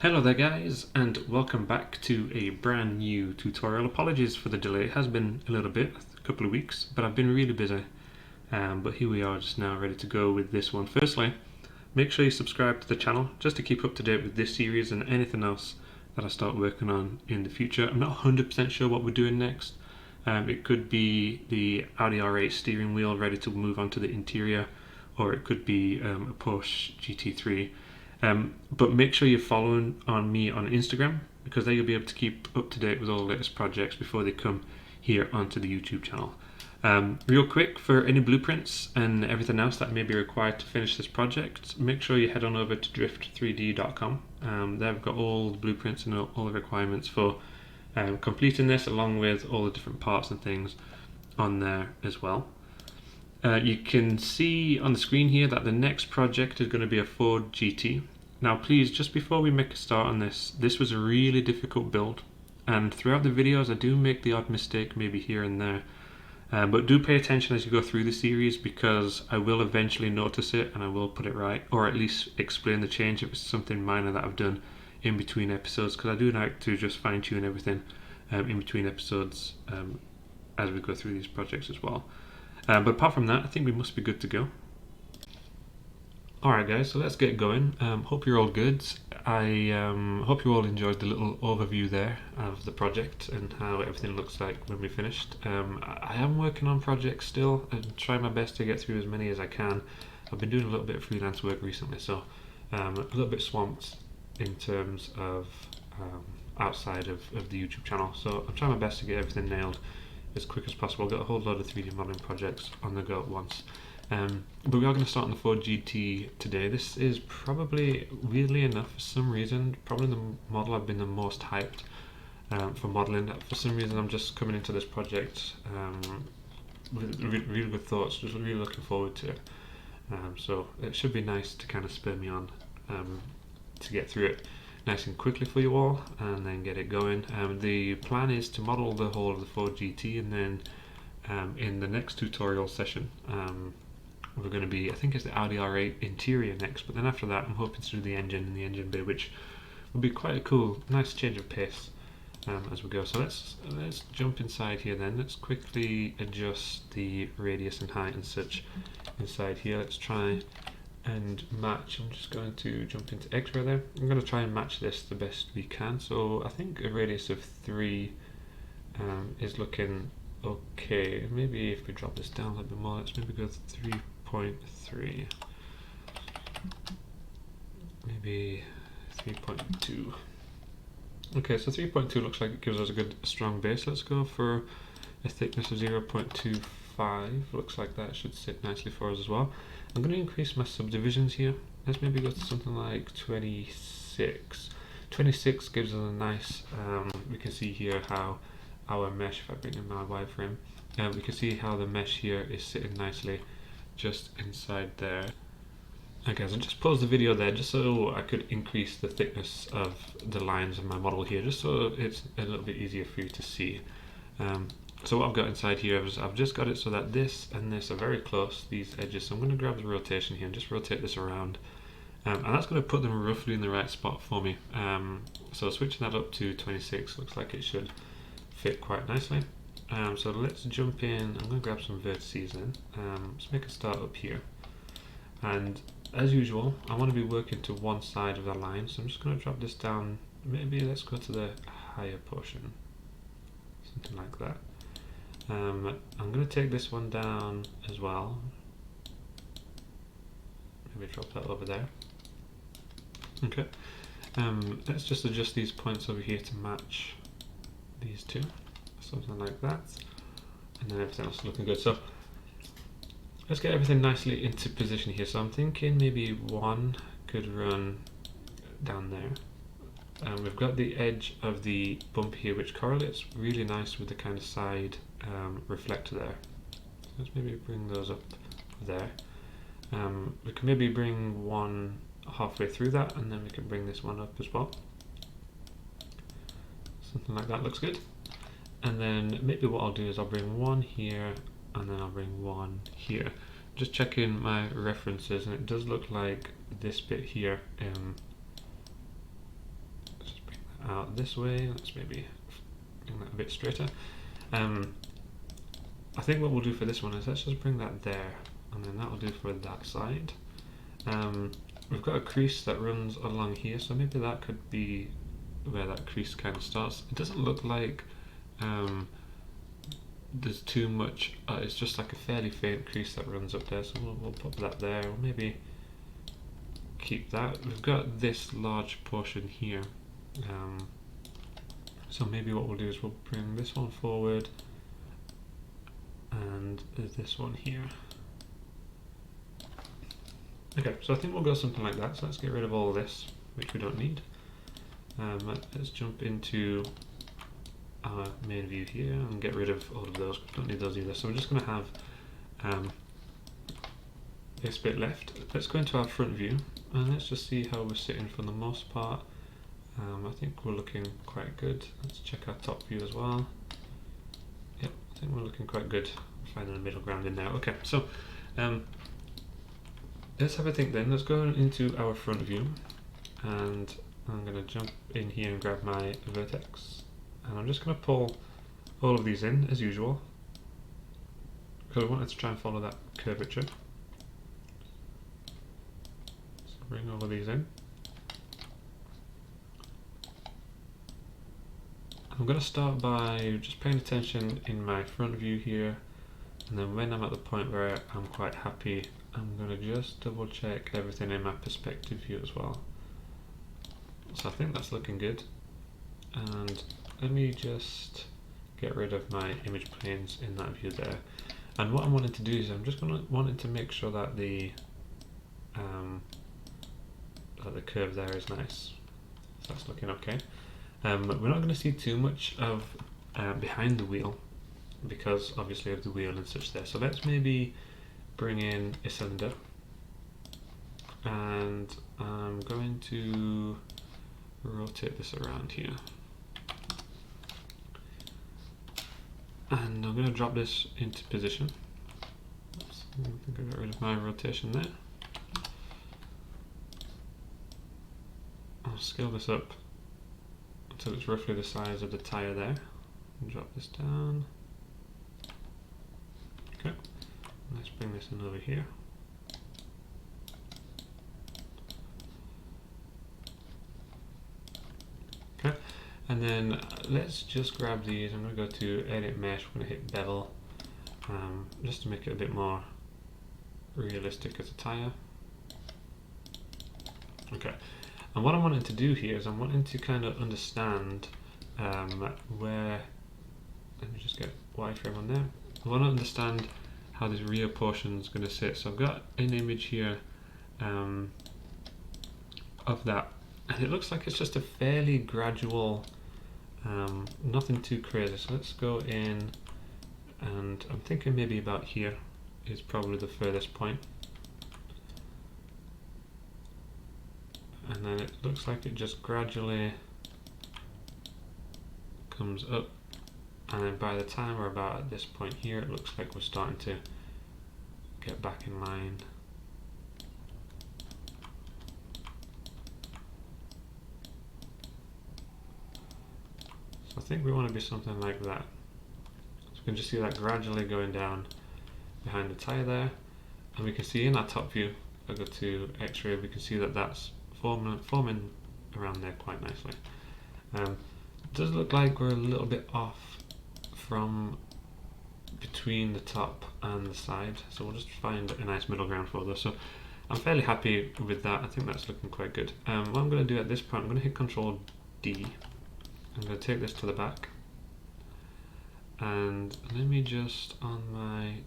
Hello there guys, and welcome back to a brand new tutorial. Apologies for the delay, it has been a little bit, a couple of weeks, but I've been really busy. But here we are just now ready to go with this one. Firstly, make sure you subscribe to the channel just to keep up to date with this series and anything else that I start working on in the future. I'm not 100% sure what we're doing next. It could be the Audi R8 steering wheel ready to move on to the interior, or it could be a Porsche GT3. But make sure you're following on me on Instagram, because there you'll be able to keep up to date with all the latest projects before they come here onto the YouTube channel. Real quick, for any blueprints and everything else that may be required to finish this project, make sure you head on over to drift3d.com. They've got all the blueprints and all the requirements for completing this, along with all the different parts and things on there as well. You can see on the screen here that the next project is going to be a Ford GT. Now please, just before we make a start on this was a really difficult build, and throughout the videos I do make the odd mistake maybe here and there, but do pay attention as you go through the series, because I will eventually notice it and I will put it right, or at least explain the change if it's something minor that I've done in between episodes, because I do like to just fine tune everything in between episodes as we go through these projects as well. But apart from that, I think we must be good to go. Alright guys, so let's get going. Hope you're all good. I hope you all enjoyed the little overview there of the project and how everything looks like when we're finished. I am working on projects still and trying my best to get through as many as I can. I've been doing a little bit of freelance work recently, so a little bit swamped in terms of outside of the YouTube channel. So I'm trying my best to get everything nailed as quick as possible. Got a whole load of 3D modeling projects on the go at once. But we are going to start on the Ford GT today. This is probably, weirdly enough, for some reason, probably the model I've been the most hyped for modeling. For some reason I'm just coming into this project with really good thoughts, just really looking forward to it. So it should be nice to kind of spur me on to get through it nice and quickly for you all and then get it going. The plan is to model the whole of the Ford GT, and then in the next tutorial session we're going to be, I think it's the Audi R8 interior next, but then after that I'm hoping to do the engine and the engine bay, which will be quite a cool, nice change of pace as we go. So let's jump inside here then. Let's quickly adjust the radius and height and such inside here. Let's try and match. I'm just going to jump into X-ray there. I'm going to try and match this the best we can. So I think a radius of 3 is looking okay. Maybe if we drop this down a little bit more, let's maybe go 3.3, maybe 3.2. Okay, so 3.2 looks like it gives us a good strong base. Let's go for a thickness of 0.25. Looks like that should sit nicely for us as well. I'm going to increase my subdivisions here. Let's maybe go to something like 26. 26 gives us a nice, we can see here how our mesh, if I bring in my wireframe, we can see how the mesh here is sitting nicely just inside there. Okay, so just pause the video there just so I could increase the thickness of the lines of my model here, just so it's a little bit easier for you to see. So what I've got inside here is I've just got it so that this and this are very close, these edges. So I'm going to grab the rotation here and just rotate this around. And that's going to put them roughly in the right spot for me. So switching that up to 26 looks like it should fit quite nicely. So let's jump in. I'm going to grab some vertices then. Let's make a start up here. And as usual, I want to be working to one side of the line. So I'm just going to drop this down. Maybe let's go to the higher portion. Something like that. I'm going to take this one down as well. Maybe drop that over there. Okay. Let's just adjust these points over here to match these two. Something like that. And then everything else is looking good. So let's get everything nicely into position here. So I'm thinking maybe one could run down there. We've got the edge of the bump here, which correlates really nice with the kind of side reflector there. So let's maybe bring those up there. We can maybe bring one halfway through that, and then we can bring this one up as well. Something like that looks good. And then maybe what I'll do is I'll bring one here, and then I'll bring one here. Just checking my references, and it does look like this bit here that this way. Let's maybe bring that a bit straighter. I think what we'll do for this one is let's just bring that there, and then that'll do for that side. We've got a crease that runs along here, so maybe that could be where that crease kind of starts. It doesn't look like there's too much, it's just like a fairly faint crease that runs up there, so we'll pop that there. We'll maybe keep that. We've got this large portion here, so maybe what we'll do is we'll bring this one forward and this one here. Okay, so I think we'll go something like that. So let's get rid of all of this, which we don't need. Let's jump into our main view here and get rid of all of those. We don't need those either. So we're just going to have this bit left. Let's go into our front view and let's just see how we're sitting for the most part. I think we're looking quite good. Let's check our top view as well. Yep, I think we're looking quite good. Finding the middle ground in there. Okay, so let's have a think then. Let's go into our front view, and I'm going to jump in here and grab my vertex, and I'm just going to pull all of these in as usual, because we wanted to try and follow that curvature. So bring all of these in. I'm going to start by just paying attention in my front view here, and then when I'm at the point where I'm quite happy, I'm going to just double check everything in my perspective view as well. So I think that's looking good, and let me just get rid of my image planes in that view there. And what I'm wanting to do is I'm just wanting to make sure that the curve there is nice. So that's looking okay. We're not going to see too much of behind the wheel, because obviously of the wheel and such there. So let's maybe bring in a cylinder, and I'm going to rotate this around here, and I'm going to drop this into position. Oops, I think I got rid of my rotation there. I'll scale this up until it's roughly the size of the tyre there, and drop this down. Okay, let's bring this in over here. Okay, and then let's just grab these. I'm going to go to Edit Mesh. We're going to hit Bevel, just to make it a bit more realistic as a tyre. Okay, and what I'm wanting to do here is I'm wanting to kind of understand where, let me just get wireframe on there. I want to understand how this rear portion is going to sit. So I've got an image here of that, and it looks like it's just a fairly gradual, nothing too crazy. So let's go in, and I'm thinking maybe about here is probably the furthest point. And then it looks like it just gradually comes up, and then by the time we're about at this point here, it looks like we're starting to get back in line. So I think we want to be something like that. So we can just see that gradually going down behind the tyre there, and we can see in our top view, if I go to X-ray, we can see that that's forming around there quite nicely. It does look like we're a little bit off from between the top and the side, so we'll just find a nice middle ground for this. So I'm fairly happy with that. I think that's looking quite good. What I'm going to do at this point, I'm going to hit Control D. I'm going to take this to the back, and let me just, on my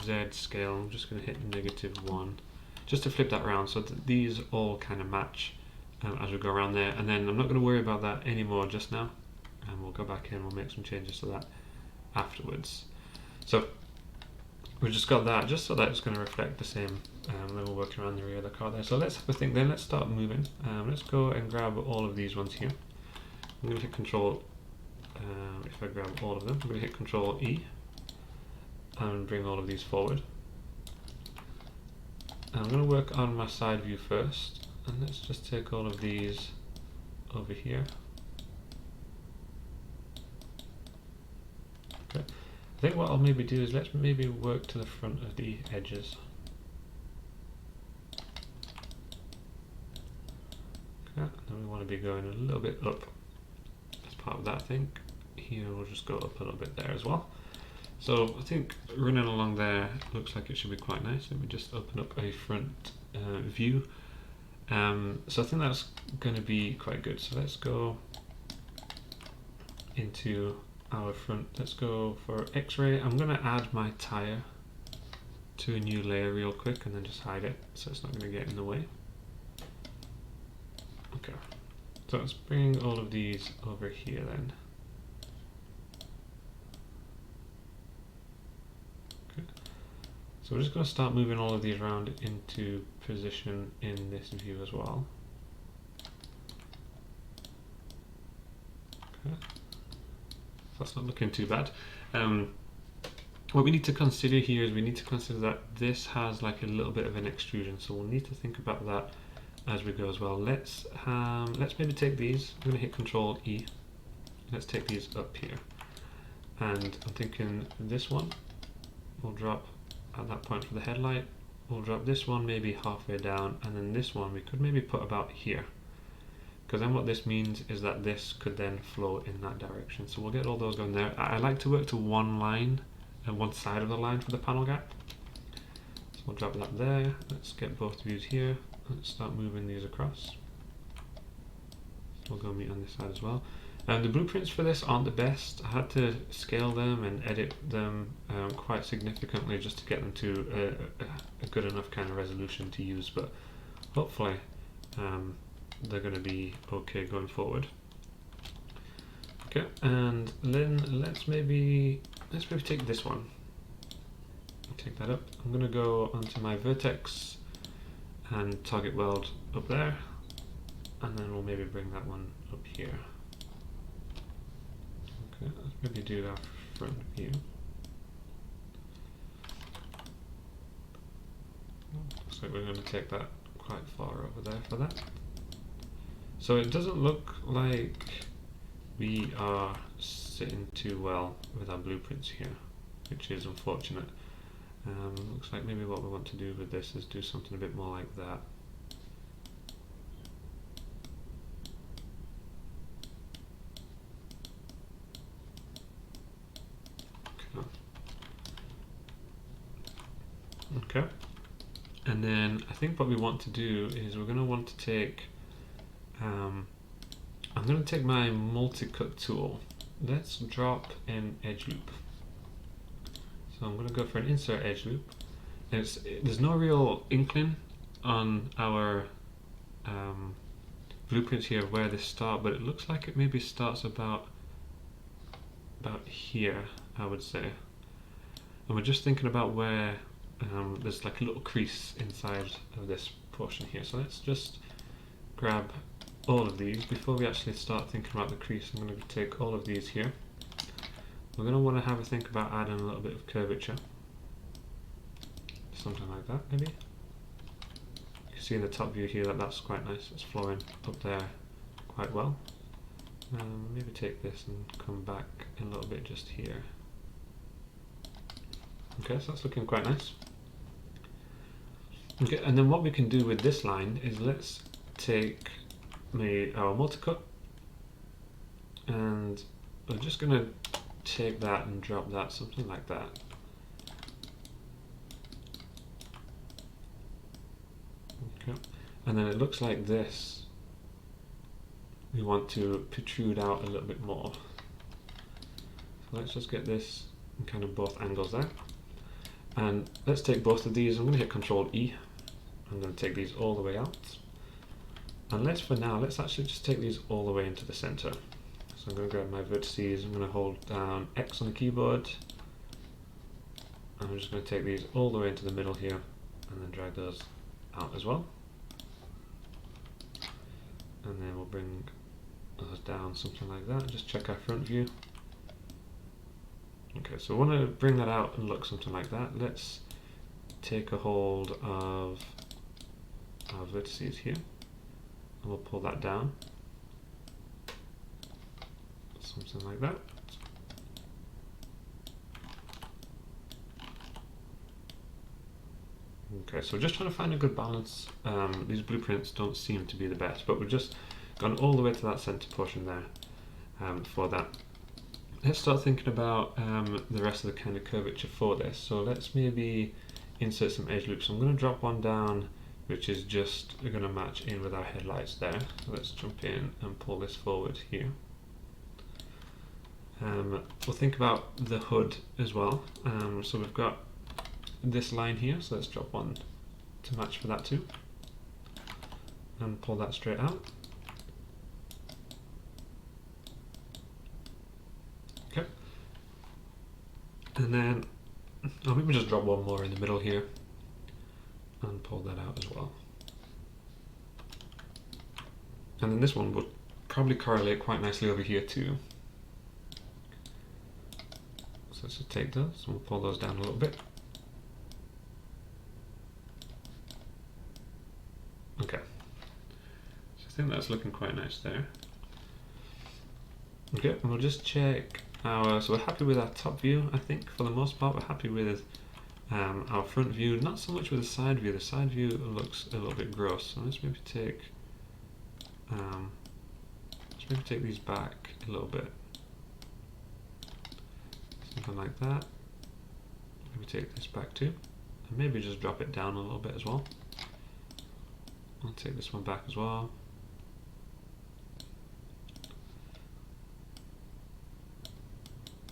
Z scale, I'm just going to hit -1, just to flip that around so that these all kind of match as we go around there. And then I'm not going to worry about that anymore just now, and we'll go back in, we'll make some changes to that afterwards. So we've just got that, just so that it's going to reflect the same level working around the rear of the car there. So let's have a think then, let's start moving. Let's go and grab all of these ones here. I'm going to hit Control, if I grab all of them, I'm going to hit Control E and bring all of these forward. I'm going to work on my side view first, and let's just take all of these over here. think what I'll maybe do is let's maybe work to the front of the edges. Okay, and then we want to be going a little bit up as part of that. I think here we'll just go up a little bit there as well. So I think running along there looks like it should be quite nice. Let me just open up a front view. So I think that's going to be quite good. So let's go into our front. Let's go for X-ray. I'm going to add my tire to a new layer real quick and then just hide it so it's not going to get in the way. Okay, so let's bring all of these over here then. Okay, so we're just going to start moving all of these around into position in this view as well. Okay, so that's not looking too bad. What we need to consider here is we need to consider that this has like a little bit of an extrusion, so we'll need to think about that as we go as well. Let's maybe take these. I'm going to hit Control E. Let's take these up here, and I'm thinking this one will drop at that point for the headlight. We'll drop this one maybe halfway down, and then this one we could maybe put about here, because then what this means is that this could then flow in that direction. So we'll get all those going there. I like to work to one line and one side of the line for the panel gap. So we'll drop that there. Let's get both views here. Let's start moving these across. We'll go meet on this side as well. The blueprints for this aren't the best. I had to scale them and edit them quite significantly just to get them to a good enough kind of resolution to use, but hopefully they're going to be okay going forward. Okay, and then let's maybe take this one. Take that up. I'm going to go onto my vertex and target weld up there, and then we'll maybe bring that one up here. Okay, let's maybe do our front view. Looks like we're going to take that quite far over there for that. So it doesn't look like we are sitting too well with our blueprints here, which is unfortunate. Looks like maybe what we want to do with this is do something a bit more like that. Okay. And then I think what we want to do is we're going to want to take I'm going to take my multi-cut tool. Let's drop an edge loop. So I'm going to go for an insert edge loop. There's no real inkling on our blueprints here where they start, but it looks like it maybe starts about here, I would say. And we're just thinking about where there's like a little crease inside of this portion here. So let's just grab all of these. Before we actually start thinking about the crease, I'm going to take all of these here. We're going to want to have a think about adding a little bit of curvature. Something like that, maybe. You can see in the top view here that that's quite nice. It's flowing up there quite well. Maybe take this and come back a little bit just here. Okay, so that's looking quite nice. Okay, and then what we can do with this line is let's take our multi-cut, and we're just going to take that and drop that, something like that. Okay, and then it looks like this we want to protrude out a little bit more. So let's just get this in kind of both angles there. And let's take both of these. I'm going to hit Control E. I'm going to take these all the way out. And let's actually just take these all the way into the center. So I'm going to grab my vertices. I'm going to hold down X on the keyboard. And I'm just going to take these all the way into the middle here and then drag those out as well. And then we'll bring those down, something like that. Just check our front view. Okay, so we want to bring that out and look something like that. Let's take a hold of our vertices here, and we'll pull that down, something like that. Okay, so we're just trying to find a good balance. These blueprints don't seem to be the best, but we've just gone all the way to that center portion there for that. Let's start thinking about the rest of the kind of curvature for this. So let's maybe insert some edge loops. I'm going to drop one down which is just going to match in with our headlights there. So let's jump in and pull this forward here. We'll think about the hood as well. So we've got this line here, so let's drop one to match for that too. And pull that straight out. Okay. And then I'll maybe just drop one more in the middle here and pull that out as well. And then this one would probably correlate quite nicely over here too. So let's just take those and we'll pull those down a little bit. Okay. So I think that's looking quite nice there. Okay, and we'll just check so we're happy with our top view, I think, for the most part. We're happy with our front view, not so much with the side view. The side view looks a little bit gross. So let's maybe take these back a little bit. Something like that. Maybe take this back too. And maybe just drop it down a little bit as well. I'll take this one back as well.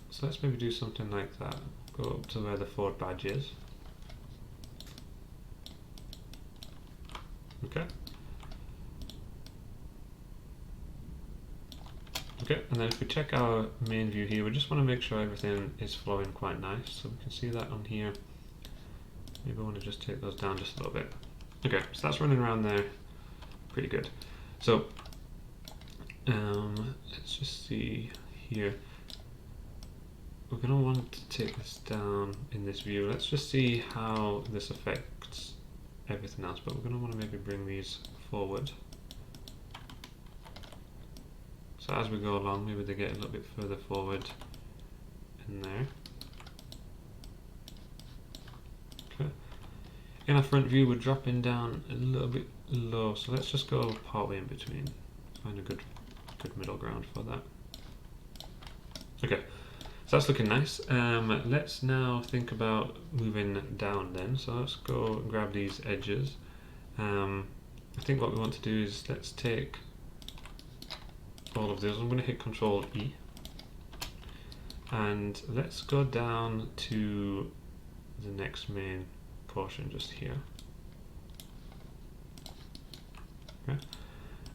So let's maybe do something like that. Go up to where the Ford badge is. Okay. Okay, and then if we check our main view here, we just want to make sure everything is flowing quite nice. So we can see that on here. Maybe I want to just take those down just a little bit. Okay, so that's running around there pretty good. So let's just see here. We're going to want to take this down in this view. Let's just see how this affects everything else, but we're going to want to maybe bring these forward. So as we go along, maybe they get a little bit further forward in there. Okay. In our front view, we're dropping down a little bit low, so let's just go partway in between. Find a good middle ground for that. Okay. So that's looking nice. Let's now think about moving down then. So let's go and grab these edges. I think what we want to do is let's take all of those. I'm going to hit Control E. And let's go down to the next main portion just here. Okay.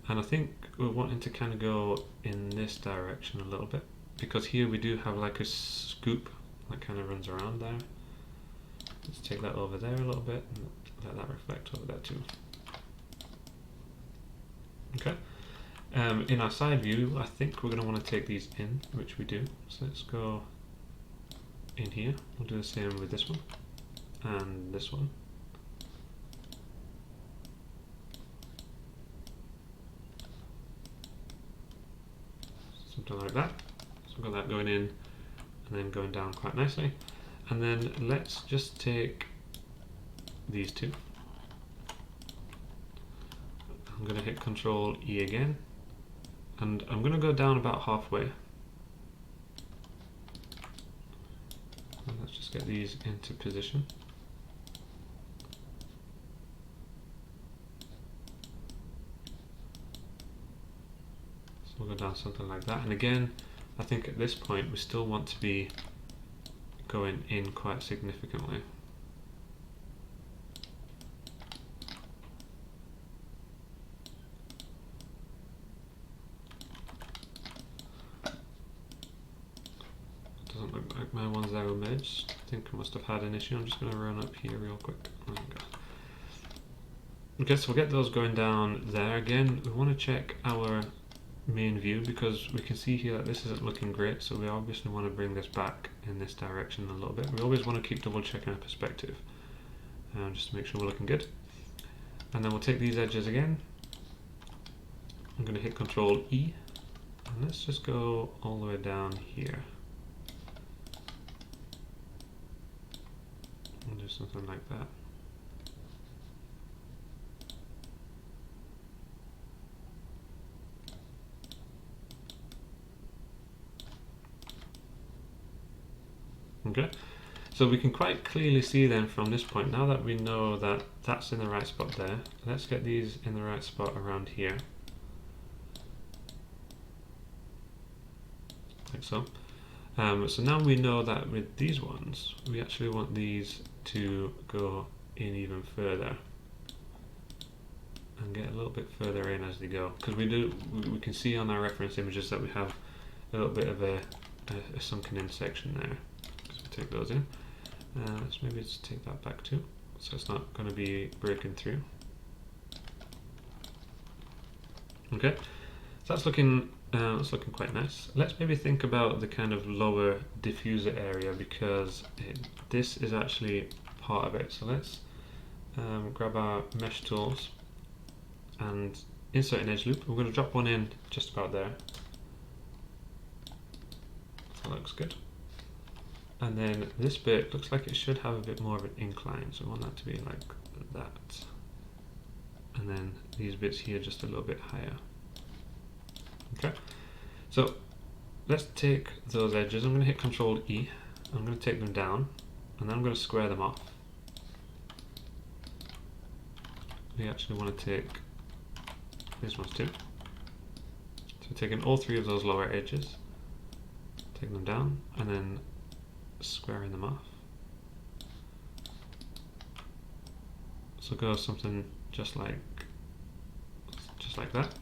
And I think we're wanting to kind of go in this direction a little bit, because here we do have like a scoop that kind of runs around there. Let's take that over there a little bit and let that reflect over there too. Okay. In our side view, I think we're going to want to take these in, which we do. So let's go in here. We'll do the same with this one and this one. Something like that. So we've got that going in and then going down quite nicely. And then let's just take these two. I'm going to hit Control E again. And I'm going to go down about halfway. And let's just get these into position. So we'll go down something like that. And again, I think at this point we still want to be going in quite significantly. Doesn't look like my one's arrow merged. I think I must have had an issue. I'm just going to run up here real quick. There we go. Okay, so we'll get those going down there. Again, we want to check our main view because we can see here that this isn't looking great, so we obviously want to bring this back in this direction a little bit. We always want to keep double checking our perspective just to make sure we're looking good. And then we'll take these edges again. I'm going to hit Control E and let's just go all the way down here. We'll do something like that. Okay, so we can quite clearly see then from this point, now that we know that that's in the right spot there, let's get these in the right spot around here, like so. So now we know that with these ones, we actually want these to go in even further and get a little bit further in as they go, because we can see on our reference images that we have a little bit of a sunken in section there. So we take those in. Let's maybe just take that back too, so it's not going to be breaking through. Okay, so that's looking quite nice. Let's maybe think about the kind of lower diffuser area, because this is actually part of it. So let's grab our mesh tools and insert an edge loop. We're going to drop one in just about there. That looks good. And then this bit looks like it should have a bit more of an incline, so we want that to be like that. And then these bits here just a little bit higher. Okay, so let's take those edges. I'm going to hit Control E. I'm going to take them down, and then I'm going to square them off. We actually want to take these ones too. So taking all three of those lower edges, taking them down, and then squaring them off. So go something just like that.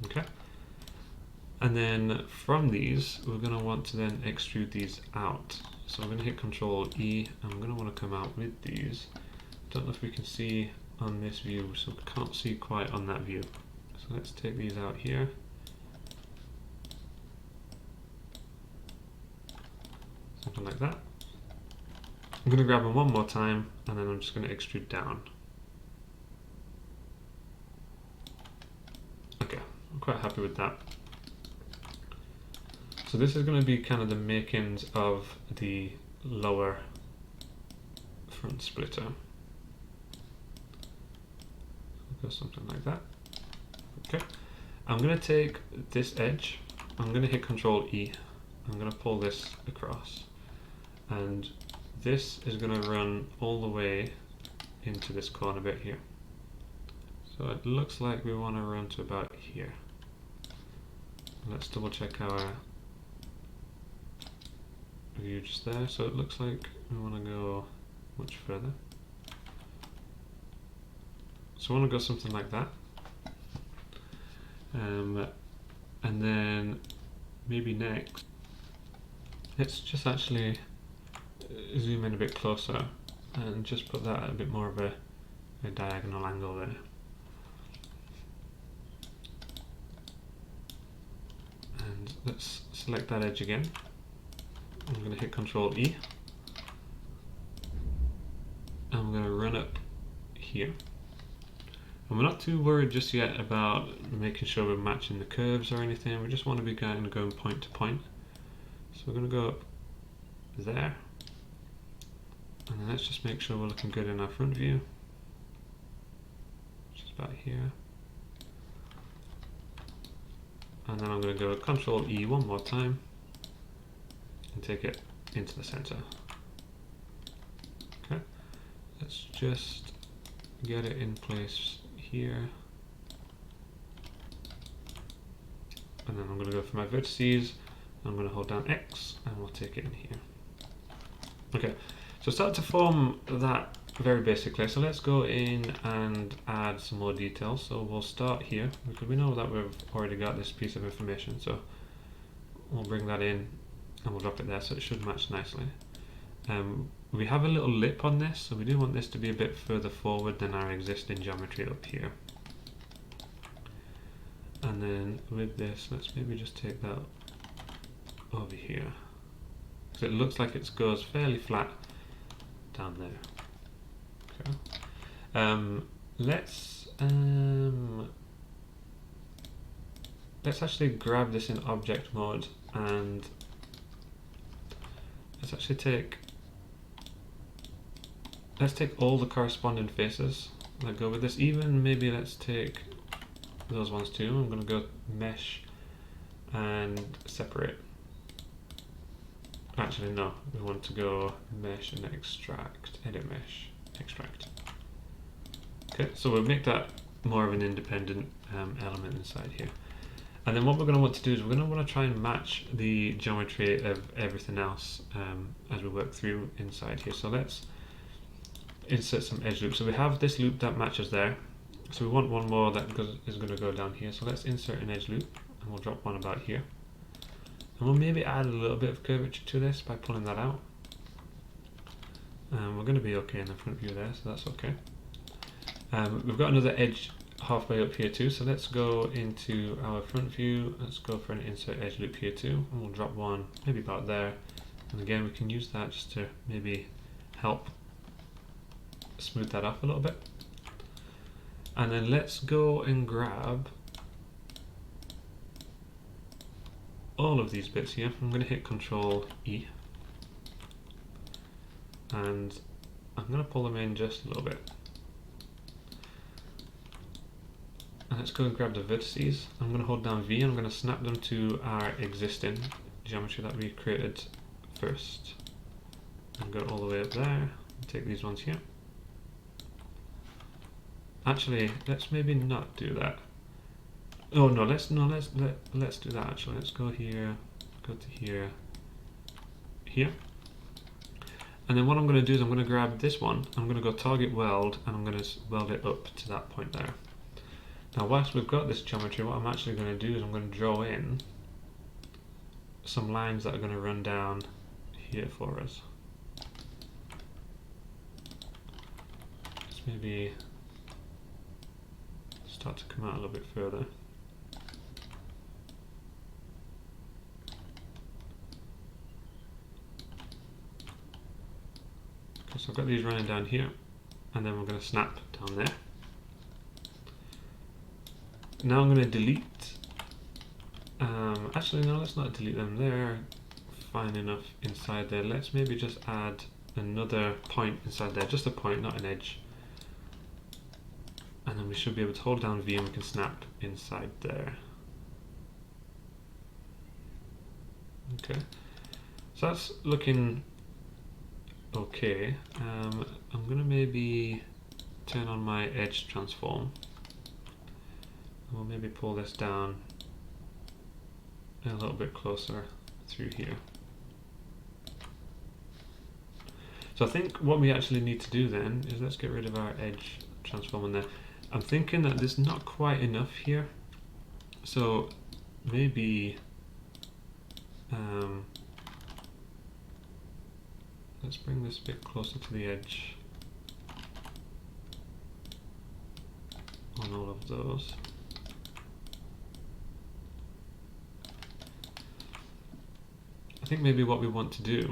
Okay. And then from these, we're going to want to then extrude these out. So I'm going to hit Control E, and I'm going to want to come out with these. Don't know if we can see on this view, so we can't see quite on that view. So let's take these out here. Something like that. I'm going to grab them one more time, and then I'm just going to extrude down. Okay, I'm quite happy with that. So this is going to be kind of the makings of the lower front splitter. Go something like that. Okay, I'm going to take this edge, I'm going to hit Control E, I'm going to pull this across, and this is going to run all the way into this corner bit here. So it looks like we want to run to about here. Let's double check our view just there. So it looks like we want to go much further. So I want to go something like that. And then maybe next, let's just actually zoom in a bit closer and just put that at a bit more of a diagonal angle there. And let's select that edge again. I'm going to hit Control E. And I'm going to run up here. And we're not too worried just yet about making sure we're matching the curves or anything. We just want to be kind of going point to point. So we're going to go up there. And then let's just make sure we're looking good in our front view. Just about here. And then I'm going to go Control E one more time and take it into the center. Okay, let's just get it in place here. And then I'm going to go for my vertices. I'm going to hold down X and we'll take it in here. Okay, so start to form that very basically. So let's go in and add some more details. So we'll start here because we know that we've already got this piece of information. So we'll bring that in and we'll drop it there so it should match nicely. We have a little lip on this, so we do want this to be a bit further forward than our existing geometry up here. And then with this, let's maybe just take that over here. So it looks like it goes fairly flat down there. Okay. Let's actually grab this in object mode and let's take all the corresponding faces that go with this. Even maybe let's take those ones too. I'm going to go mesh and separate. Actually no, we want to go mesh and extract, edit mesh, extract. Okay, so we'll make that more of an independent element inside here. And then what we're going to want to do is we're going to want to try and match the geometry of everything else as we work through inside here. So let's insert some edge loops. So we have this loop that matches there. So we want one more that is going to go down here. So let's insert an edge loop and we'll drop one about here. And we'll maybe add a little bit of curvature to this by pulling that out. We're going to be okay in the front view there, so that's okay. We've got another edge halfway up here too, so let's go into our front view. Let's go for an insert edge loop here too, and we'll drop one maybe about there. And again, we can use that just to maybe help smooth that up a little bit. And then let's go and grab all of these bits here. I'm going to hit Control E, and I'm going to pull them in just a little bit. And let's go and grab the vertices. I'm going to hold down V and I'm going to snap them to our existing geometry that we created first. And go all the way up there. Take these ones here. Actually, let's maybe not do that. Oh no, let's do that actually. Let's go here, go to here, here. And then what I'm going to do is I'm going to grab this one. I'm going to go target weld and I'm going to weld it up to that point there. Now whilst we've got this geometry, what I'm actually going to do is I'm going to draw in some lines that are going to run down here for us. Let's maybe start to come out a little bit further. Okay, so I've got these running down here, and then we're going to snap down there. Now I'm going to delete, actually no, let's not delete them, they're fine enough inside there. Let's maybe just add another point inside there, just a point, not an edge. And then we should be able to hold down V and we can snap inside there. Okay, so that's looking okay. I'm going to maybe turn on my edge transform. We'll maybe pull this down a little bit closer through here. So I think what we actually need to do then is let's get rid of our edge transform in there. I'm thinking that there's not quite enough here, so maybe let's bring this a bit closer to the edge on all of those. I think maybe what we want to do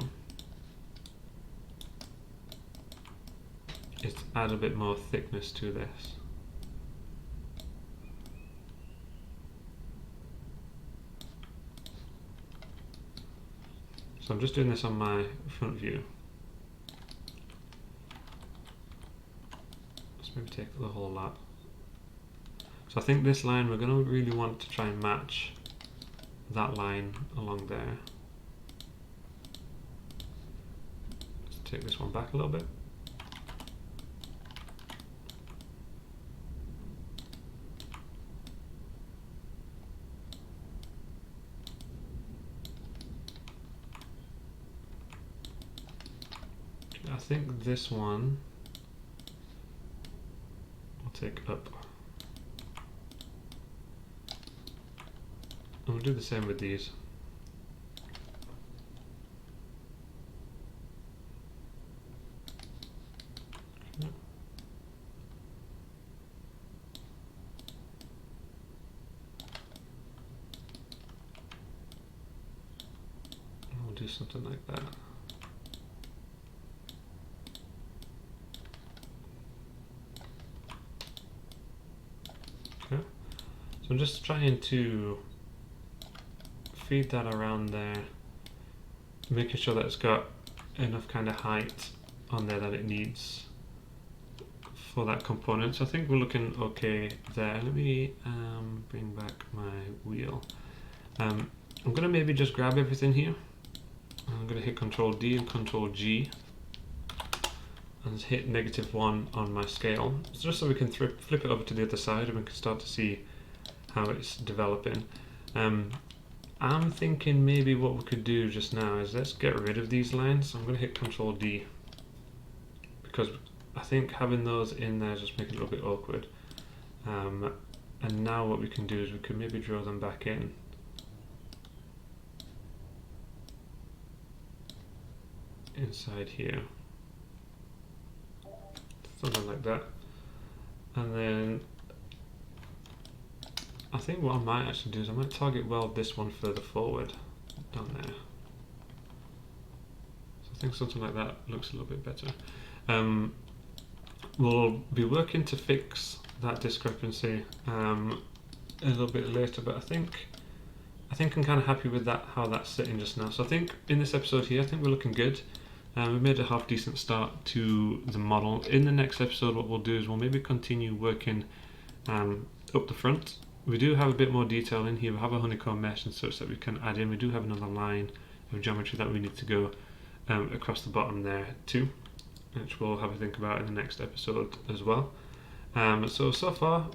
is to add a bit more thickness to this. So I'm just doing this on my front view. Let's maybe take the whole lot. So I think this line we're going to really want to try and match that line along there. Take this one back a little bit. I think this one will take up. And we'll do the same with these. Do something like that. Okay, so I'm just trying to feed that around there, making sure that it's got enough kind of height on there that it needs for that component. So I think we're looking okay there. Let me bring back my wheel. I'm going to maybe just grab everything here. I'm going to hit Control D and Control G and hit -1 on my scale, just so we can flip it over to the other side and we can start to see how it's developing. I'm thinking maybe what we could do just now is let's get rid of these lines. I'm going to hit Control D because I think having those in there just make it a little bit awkward. And now what we can do is we can maybe draw them back in. Inside here. Something like that. And then I think what I might actually do is I might target weld this one further forward down there. So I think something like that looks a little bit better. We'll be working to fix that discrepancy a little bit later, but I think I'm kind of happy with that, how that's sitting just now. So I think in this episode here, I think we're looking good. We made a half decent start to the model. In the next episode, what we'll do is we'll maybe continue working up the front. We do have a bit more detail in here. We have a honeycomb mesh and such that we can add in. We do have another line of geometry that we need to go across the bottom there too, which we'll have a think about in the next episode as well. So far,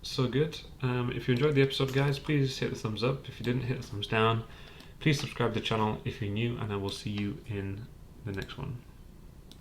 so good. If you enjoyed the episode, guys, please hit the thumbs up. If you didn't, hit the thumbs down. Please subscribe to the channel if you're new, and I will see you in the next one.